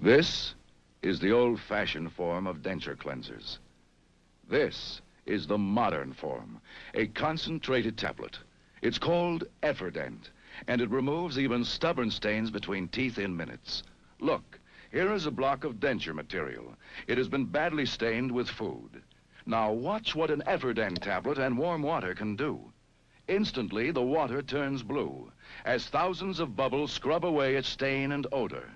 This is the old-fashioned form of denture cleansers. This is the modern form, a concentrated tablet. It's called Efferdent, and it removes even stubborn stains between teeth in minutes. Look, here is a block of denture material. It has been badly stained with food. Now watch what an Efferdent tablet and warm water can do. Instantly, the water turns blue as thousands of bubbles scrub away its stain and odor.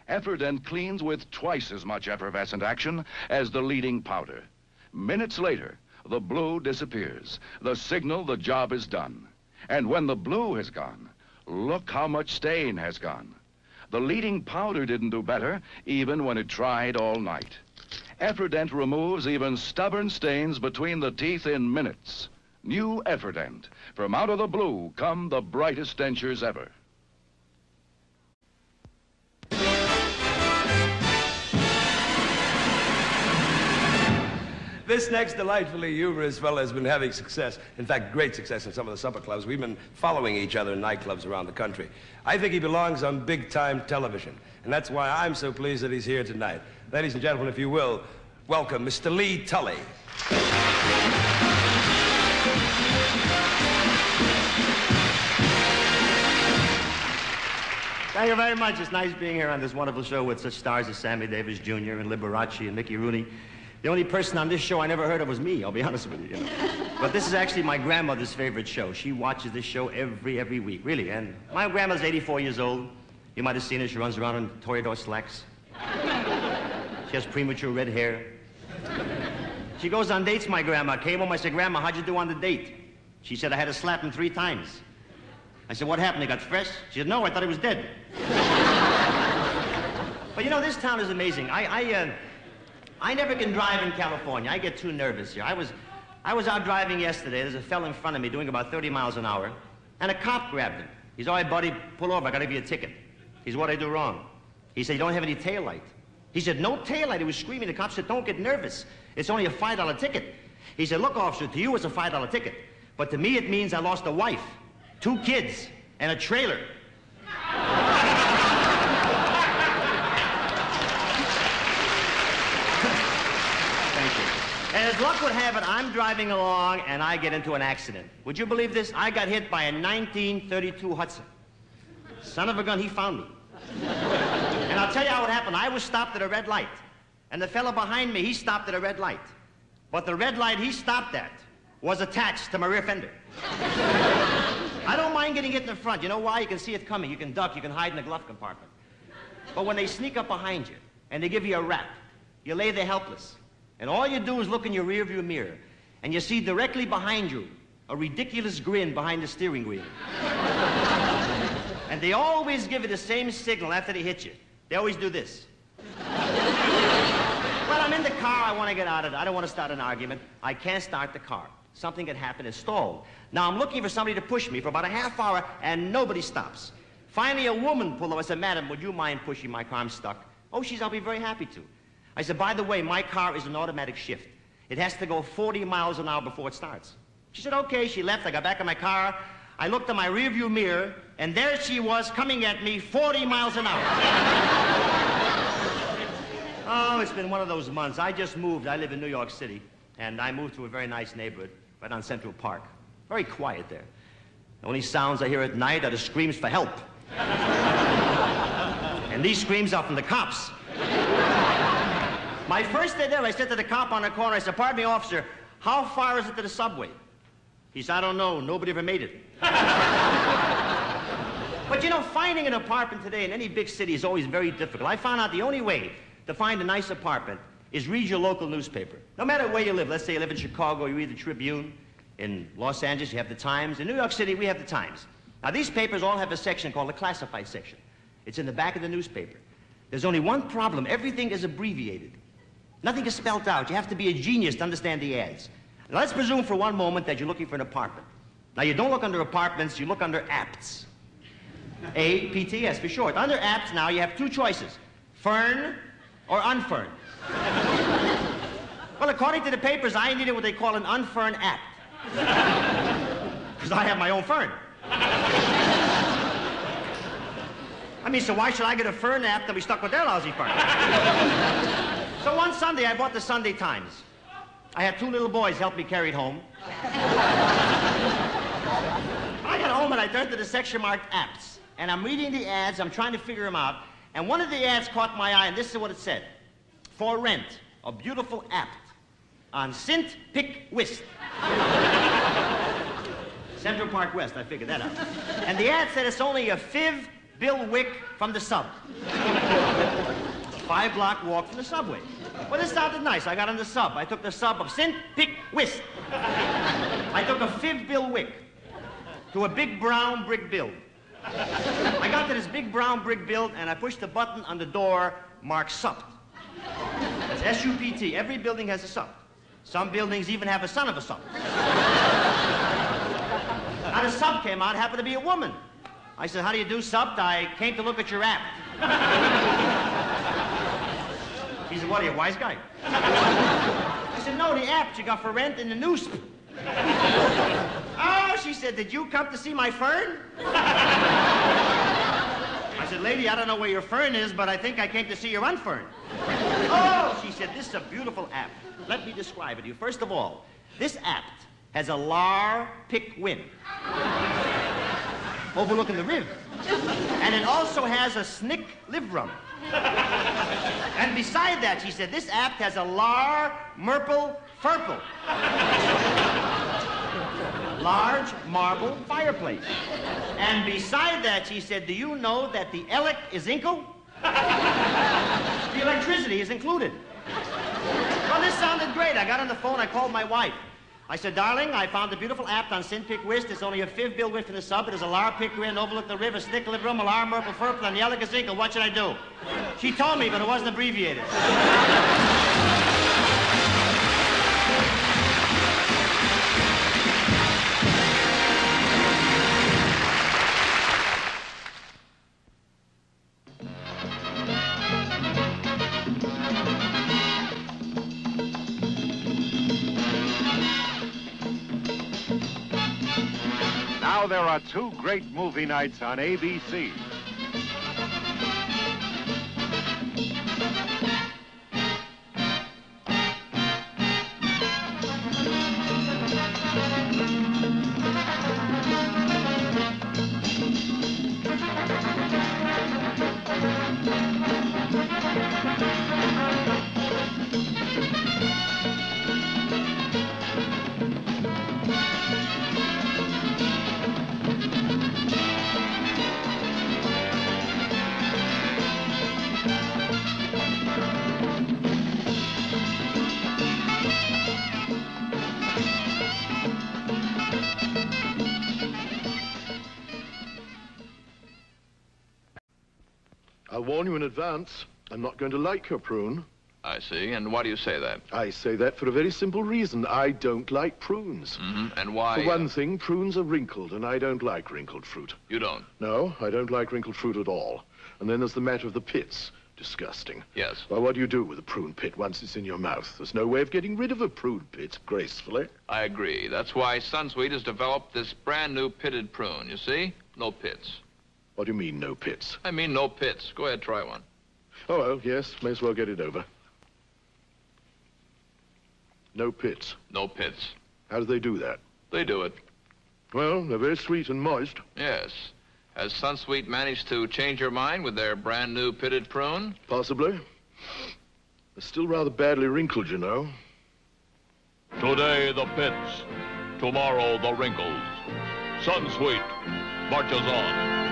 Efferdent cleans with twice as much effervescent action as the leading powder. Minutes later, the blue disappears. The signal the job is done. And when the blue has gone, look how much stain has gone. The leading powder didn't do better, even when it tried all night. Efferdent removes even stubborn stains between the teeth in minutes. New Efferdent. From out of the blue come the brightest dentures ever. This next delightfully humorous fellow has been having success. In fact, great success in some of the supper clubs. We've been following each other in nightclubs around the country. I think he belongs on big-time television, and that's why I'm so pleased that he's here tonight. Ladies and gentlemen, if you will, welcome Mr. Lee Tully. Thank you very much. It's nice being here on this wonderful show with such stars as Sammy Davis Jr. and Liberace and Mickey Rooney. The only person on this show I never heard of was me, I'll be honest with you, But this is actually my grandmother's favorite show. She watches this show every week, really. And my grandma's 84 years old. You might have seen her. She runs around in Toreador slacks. She has premature red hair. She goes on dates, my grandma. Came home, I said, Grandma, how'd you do on the date? She said, I had to slap him 3 times. I said, what happened? He got fresh? She said, no, I thought he was dead. But you know, this town is amazing. I never can drive in California. I get too nervous here. I was out driving yesterday. There's a fellow in front of me doing about 30 miles an hour, and a cop grabbed him. He's, all right, buddy, pull over. I got to give you a ticket. He said, what'd I do wrong? He said, you don't have any taillight. He said, no taillight. He was screaming. The cop said, don't get nervous. It's only a $5 ticket. He said, look, officer, to you it's a $5 ticket. But to me it means I lost a wife, 2 kids, and a trailer. And as luck would have it, I'm driving along and I get into an accident. Would you believe this? I got hit by a 1932 Hudson. Son of a gun, he found me. And I'll tell you how it happened. I was stopped at a red light. And the fellow behind me, he stopped at a red light. But the red light he stopped at was attached to my rear fender. I don't mind getting hit in the front. You know why? You can see it coming. You can duck. You can hide in the glove compartment. But when they sneak up behind you and they give you a rap, you lay there helpless. And all you do is look in your rearview mirror, and you see directly behind you a ridiculous grin behind the steering wheel. And they always give you the same signal after they hit you. They always do this. Well, I'm in the car. I want to get out of it. I don't want to start an argument. I can't start the car. Something had happened. It's stalled. Now, I'm looking for somebody to push me for about a half hour, and nobody stops. Finally, a woman pulled up. I said, Madam, would you mind pushing my car? I'm stuck. Oh, I'll be very happy to. I said, by the way, my car is an automatic shift. It has to go 40 miles an hour before it starts. She said, okay. She left. I got back in my car. I looked in my rearview mirror, and there she was coming at me 40 miles an hour. Oh, it's been one of those months. I just moved. I live in New York City, and I moved to a very nice neighborhood right on Central Park. Very quiet there. The only sounds I hear at night are the screams for help. And these screams are from the cops. My first day there, I said to the cop on the corner, I said, pardon me, officer, how far is it to the subway? He said, I don't know. Nobody ever made it. But, you know, finding an apartment today in any big city is always very difficult. I found out the only way to find a nice apartment is read your local newspaper. No matter where you live. Let's say you live in Chicago, you read the Tribune. In Los Angeles, you have the Times. In New York City, we have the Times. Now, these papers all have a section called the classified section. It's in the back of the newspaper. There's only one problem. Everything is abbreviated. Nothing is spelled out. You have to be a genius to understand the ads. Now, let's presume for one moment that you're looking for an apartment. Now, you don't look under apartments, you look under apts. A-P-T-S for short. Under apts now, you have 2 choices. Fern or unfern. Well, according to the papers, I needed what they call an unfern apt. Because I have my own fern. I mean, so why should I get a fern app than be stuck with their lousy fern? So one Sunday, I bought the Sunday Times. I had 2 little boys help me carry it home. I got home and I turned to the section marked apps. And I'm reading the ads, I'm trying to figure them out. And one of the ads caught my eye, and this is what it said. For rent, a beautiful app on Sint Pick Wist. Central Park West, I figured that out. And the ad said it's only a 5 Bill Wick from the sub. A 5-block walk from the subway. Well, this sounded nice. I got on the sub. I took the sub of Sint Pick Wist. I took a 5 Bill Wick to a big brown brick build. I got to this big brown brick build, and I pushed the button on the door marked sup. It's S-U-P-T. Every building has a sup. Some buildings even have a son of a sup. Now, the sub came out, happened to be a woman. I said, how do you do, sup? I came to look at your app. She said, what are you, a wise guy? I said, no, the app you got for rent in the news. Oh, she said, did you come to see my fern? I said, lady, I don't know where your fern is, but I think I came to see your unfern. Oh, she said, this is a beautiful app. Let me describe it to you. First of all, this app has a lar pick win overlooking the river. And it also has a snick live rum. And beside that, she said, this app has a lar murple furple. Large marble fireplace. And beside that, she said, do you know that the elec is inkle? The electricity is included. Well, this sounded great. I got on the phone, I called my wife. I said, darling, I found a beautiful app on Sint Pick Wist. It's only a 5 Bill Wick from the sub. It is a lar pick win, overlook the river, snick live room, a lar murple furple, and the elec is inkle. What should I do? She told me, but it wasn't abbreviated. Now there are 2 great movie nights on ABC. I'll warn you in advance, I'm not going to like your prune. I see. And why do you say that? I say that for a very simple reason. I don't like prunes. Mm-hmm. And why? For one thing, prunes are wrinkled, and I don't like wrinkled fruit. You don't? No, I don't like wrinkled fruit at all. And then there's the matter of the pits. Disgusting. Yes. Well, what do you do with a prune pit once it's in your mouth? There's no way of getting rid of a prune pit gracefully. I agree. That's why Sunsweet has developed this brand new pitted prune. You see? No pits. What do you mean, no pits? I mean no pits. Go ahead, try one. Oh, well, yes, may as well get it over. No pits. No pits. How do they do that? They do it. Well, they're very sweet and moist. Yes. Has Sunsweet managed to change your mind with their brand new pitted prune? Possibly. They're still rather badly wrinkled, you know. Today, the pits. Tomorrow, the wrinkles. Sunsweet marches on.